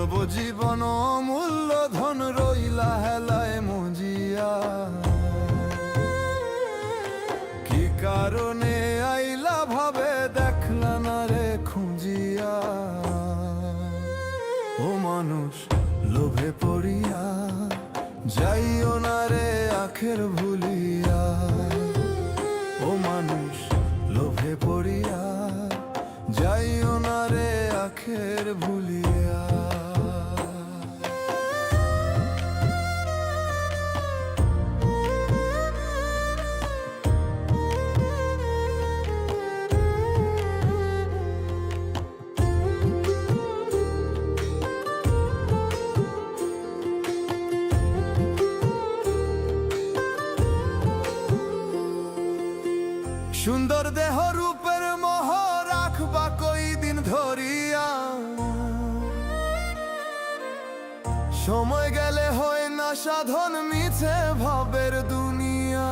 জীবন অমূল্য ধন রইলা হেলায় মজিয়া। কি কারণে আইলা ভাবে দেখলা না রে খুঁজিয়া। ও মানুষ লোভে পড়িয়া যাইও না রে আখের ভুলিয়া। ও মানুষ লোভে পড়িয়া যাইও না রে আখের ভুলিয়া। সুন্দর দেহ রূপের মোহ রাখবা কই দিন ধরিয়া। সময় গেলে হয় না সাধন মিছে ভাবের দুনিয়া।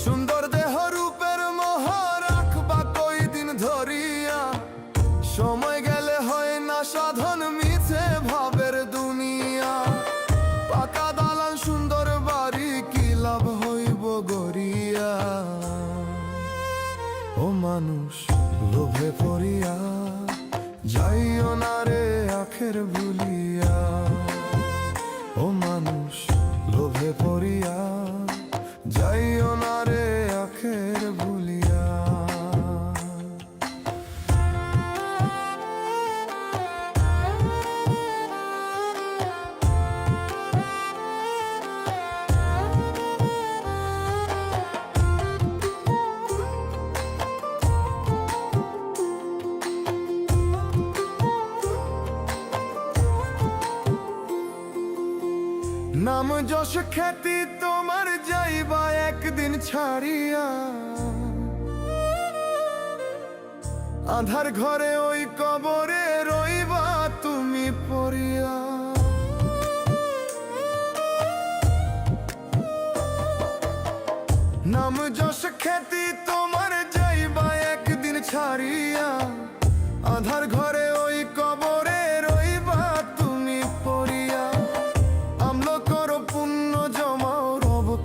সুন্দর দেহ রূপের মোহ রাখবা কই দিন ধরিয়া। সময় গেলে হয় না সাধন মিছে ভাবের দুনিয়া। পাকা দালান সুন্দর বাড়ি কি লাভ হইব গড়িয়া। ও মানুষ লোভে পড়িয়া যাইও না রে আখের ভুলিয়া। ও মানুষ লোভে পড়িয়া যাইও না রে আখের ভুলিয়া। নাম যশ খ্যাতি তোমার যাইবা একদিন ছাড়িয়া। আধার ঘরে ওই কবরে রইবা তুমি পড়িয়া। নাম যশ খ্যাতি তোমার যাইবা একদিন ছাড়িয়া। আধার ঘরে